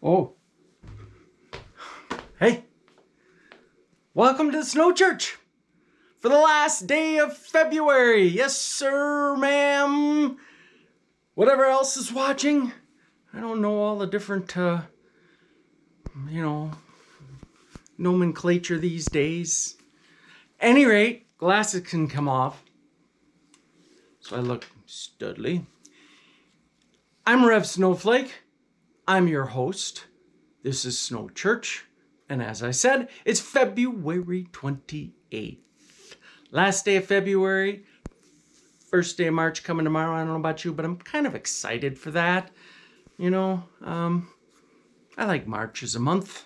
Oh, hey, welcome to the Snow Church for the last day of February. Yes, sir, ma'am. Whatever else is watching, I don't know all the different, nomenclature these days. Any rate, glasses can come off, so I look studly. I'm Rev Snowflake. I'm your host. This is Snow Church. And as I said, it's February 28th. Last day of February, first day of March coming tomorrow. I don't know about you, but I'm kind of excited for that. I like March as a month.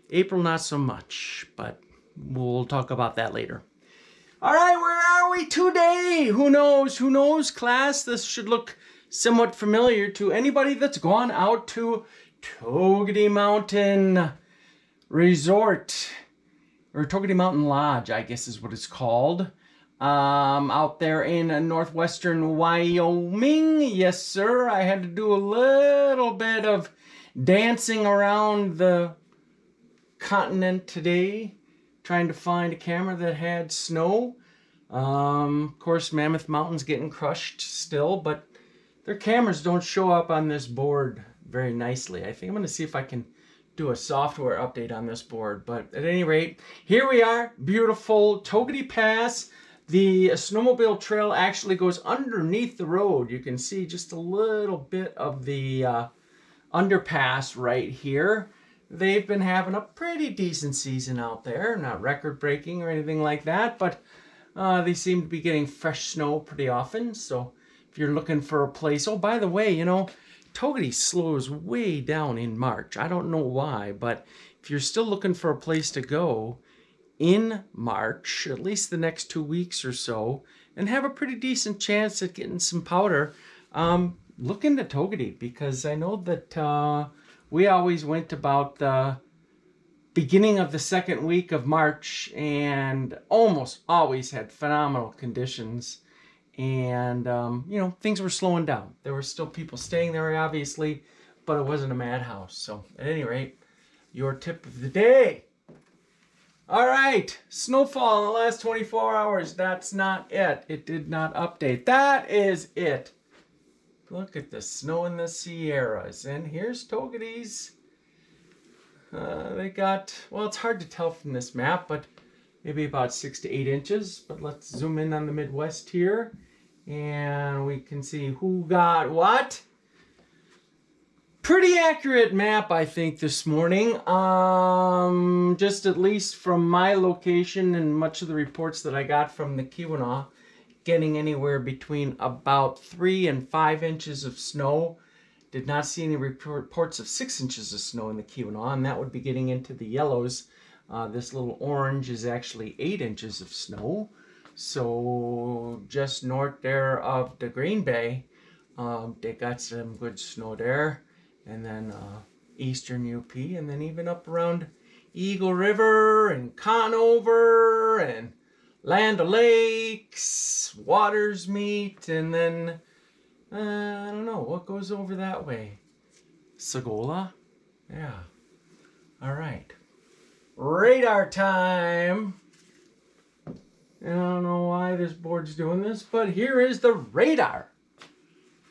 April, not so much, but we'll talk about that later. All right, where are we today? Who knows, class? This should look somewhat familiar to anybody that's gone out to Togety Mountain Resort, or Togety Mountain Lodge, I guess is what it's called. Out there in northwestern Wyoming. Yes, sir. I had to do a little bit of dancing around the continent today, trying to find a camera that had snow. Of course, Mammoth Mountain's getting crushed still, but their cameras don't show up on this board very nicely. I think I'm going to see if I can do a software update on this board. But at any rate, here we are, beautiful Togety Pass. The snowmobile trail actually goes underneath the road. You can see just a little bit of the underpass right here. They've been having a pretty decent season out there. Not record-breaking or anything like that, but they seem to be getting fresh snow pretty often. So if you're looking for a place... Oh, by the way, Togety slows way down in March. I don't know why, but if you're still looking for a place to go in March, at least the next 2 weeks or so, and have a pretty decent chance at getting some powder, look into Togety, because I know that we always went about the beginning of the second week of March and almost always had phenomenal conditions. And, things were slowing down. There were still people staying there, obviously, but it wasn't a madhouse. So, at any rate, your tip of the day. All right, snowfall in the last 24 hours. That's not it. It did not update. That is it. Look at the snow in the Sierras. And here's Togety's. They got, well, it's hard to tell from this map, but maybe about 6 to 8 inches. But let's zoom in on the Midwest here. And we can see who got what. Pretty accurate map, I think, this morning. Just at least from my location and much of the reports that I got from the Keweenaw, getting anywhere between about 3 and 5 inches of snow. Did not see any reports of 6 inches of snow in the Keweenaw, and that would be getting into the yellows. This little orange is actually 8 inches of snow. So just north there of the Green Bay, they got some good snow there. And then eastern UP, and then even up around Eagle River and Conover and Land O'Lakes, Waters Meet, and then I don't know what goes over that way. Sagola? Yeah. All right. Radar time. I don't know why this board's doing this, but here is the radar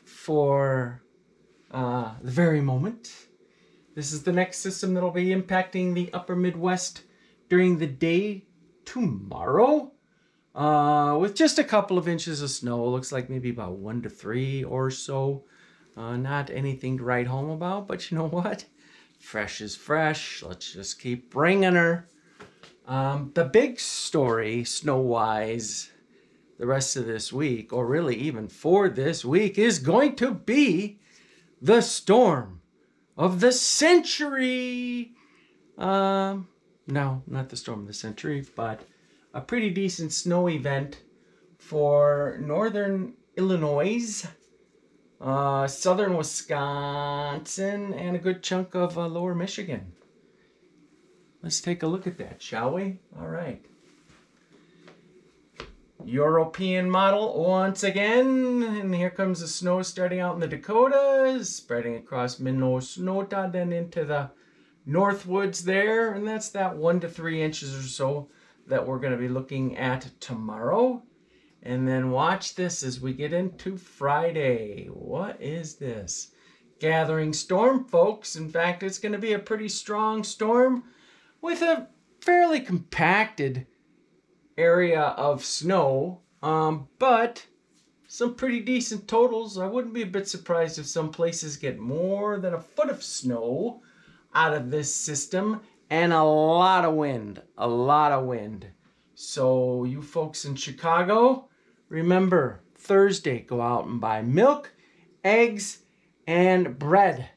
for the very moment. This is the next system that'll be impacting the upper Midwest during the day tomorrow. With just a couple of inches of snow. Looks like maybe about 1 to 3 or so. Not anything to write home about, but you know what? Fresh is fresh. Let's just keep bringing her. The big story, snow-wise, the rest of this week, or really even for this week, is going to be the storm of the century. No, not the storm of the century, but a pretty decent snow event for northern Illinois, southern Wisconsin, and a good chunk of lower Michigan. Let's take a look at that, shall we? All right. European model once again. And here comes the snow starting out in the Dakotas, spreading across Minnesota, then into the Northwoods there. And that's that 1 to 3 inches or so that we're going to be looking at tomorrow. And then watch this as we get into Friday. What is this? Gathering storm, folks. In fact, it's going to be a pretty strong storm with a fairly compacted area of snow, but some pretty decent totals. I wouldn't be a bit surprised if some places get more than a foot of snow out of this system, and a lot of wind. So you folks in Chicago, remember, Thursday, go out and buy milk, eggs, and bread,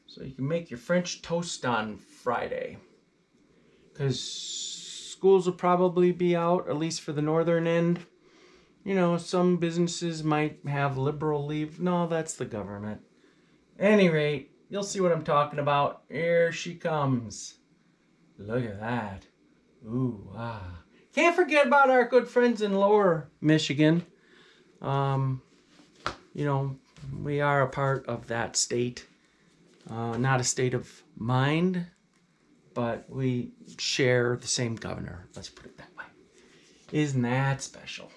so you can make your French toast on Friday. Because schools will probably be out, at least for the northern end. You know, some businesses might have liberal leave. No, that's the government. At any rate, you'll see what I'm talking about. Here she comes. Look at that. Ooh, ah. Can't forget about our good friends in Lower Michigan. You know, we are a part of that state. Not a state of mind, but we share the same governor. Let's put it that way. Isn't that special?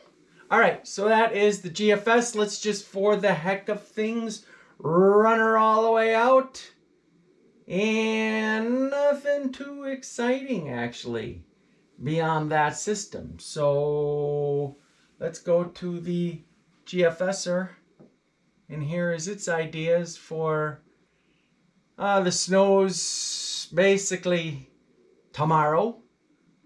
All right, so that is the GFS. Let's just, for the heck of things, run her all the way out. And nothing too exciting, actually, beyond that system. So let's go to the GFSer. And here is its ideas for the snows basically tomorrow.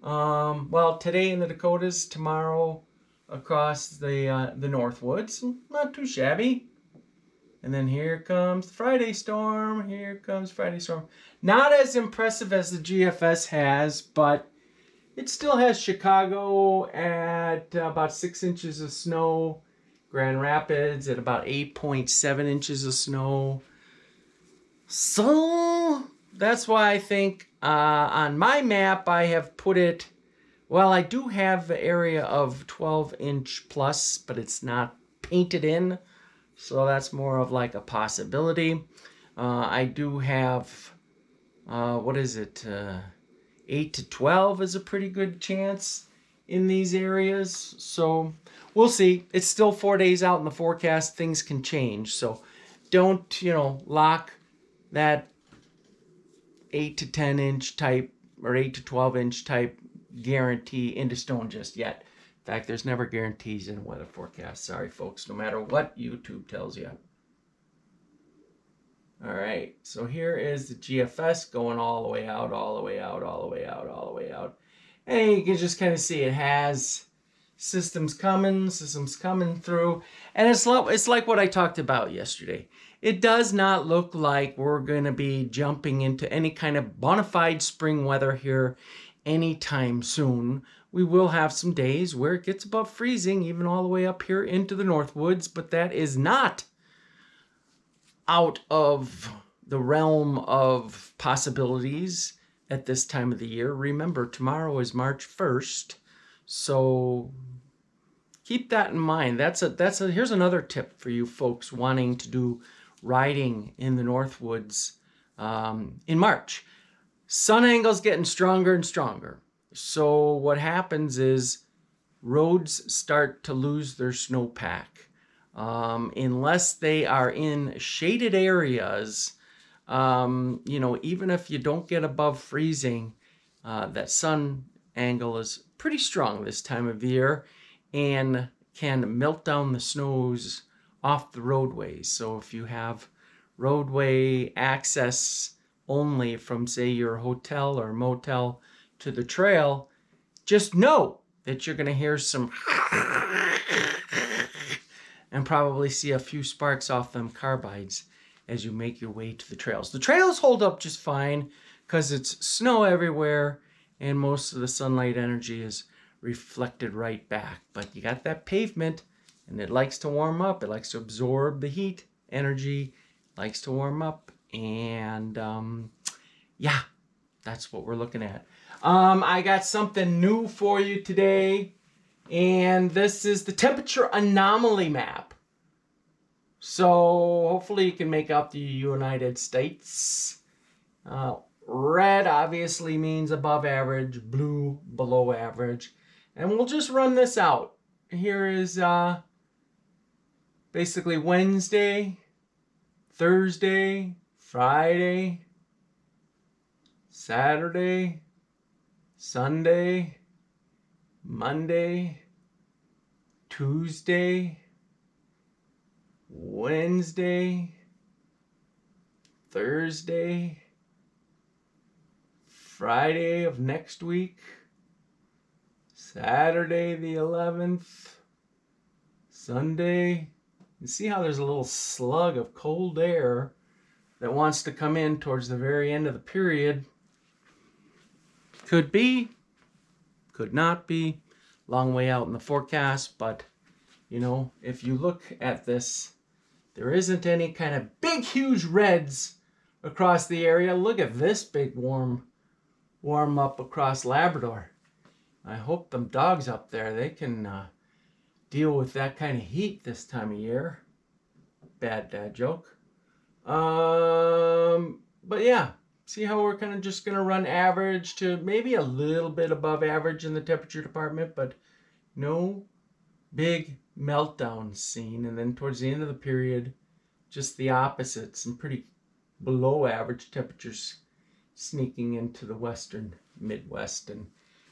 Well, today in the Dakotas, tomorrow across the Northwoods. Not too shabby. And then here comes the Friday storm. Here comes Friday storm. Not as impressive as the GFS has, but it still has Chicago at about 6 inches of snow. Grand Rapids at about 8.7 inches of snow. So that's why I think on my map I have put it, well, I do have the area of 12-inch plus, but it's not painted in. So that's more of like a possibility. I do have, 8 to 12 is a pretty good chance in these areas. So we'll see. It's still 4 days out in the forecast. Things can change. So don't, lock that 8 to 10 inch type or 8 to 12 inch type guarantee into stone just yet. In fact, there's never guarantees in a weather forecast. Sorry, folks, no matter what YouTube tells you. All right, so here is the GFS going all the way out, all the way out, all the way out, all the way out. And you can just kind of see it has systems coming through. And it's like what I talked about yesterday. It does not look like we're going to be jumping into any kind of bona fide spring weather here anytime soon. We will have some days where it gets above freezing, even all the way up here into the Northwoods, but that is not out of the realm of possibilities at this time of the year. Remember, tomorrow is March 1st, so keep that in mind. Here's another tip for you folks wanting to do riding in the Northwoods in March. Sun angle's getting stronger and stronger. So what happens is roads start to lose their snowpack. Unless they are in shaded areas, even if you don't get above freezing, that sun angle is pretty strong this time of year and can melt down the snows off the roadways. So if you have roadway access only from, say, your hotel or motel to the trail, just know that you're going to hear some and probably see a few sparks off them carbides as you make your way to the trails. The trails hold up just fine because it's snow everywhere and most of the sunlight energy is reflected right back. But you got that pavement and it likes to warm up. It likes to absorb the heat energy, likes to warm up. And yeah, that's what we're looking at. I got something new for you today. And this is the temperature anomaly map. So hopefully you can make out the United States. Red obviously means above average, blue below average. And we'll just run this out. Here is basically Wednesday, Thursday, Friday, Saturday, Sunday, Monday, Tuesday, Wednesday, Thursday, Friday of next week, Saturday the 11th, Sunday. You see how there's a little slug of cold air that wants to come in towards the very end of the period. Could be, could not be, long way out in the forecast, but you know, if you look at this, there isn't any kind of big, huge reds across the area. Look at this big warm up across Labrador. I hope them dogs up there, they can deal with that kind of heat this time of year. Bad dad joke. But yeah, see how we're kind of just going to run average to maybe a little bit above average in the temperature department, but no big meltdown scene. And then towards the end of the period, just the opposite, some pretty below average temperatures sneaking into the western Midwest and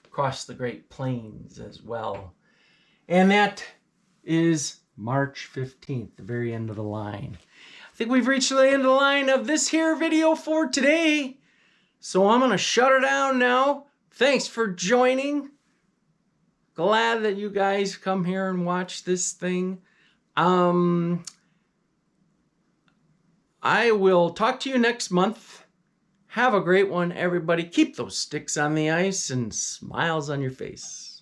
across the Great Plains as well. And that is March 15th, the very end of the line. I think we've reached the end of the line of this here video for today. So I'm going to shut her down now. Thanks for joining. Glad that you guys come here and watch this thing. I will talk to you next month. Have a great one, everybody. Keep those sticks on the ice and smiles on your face.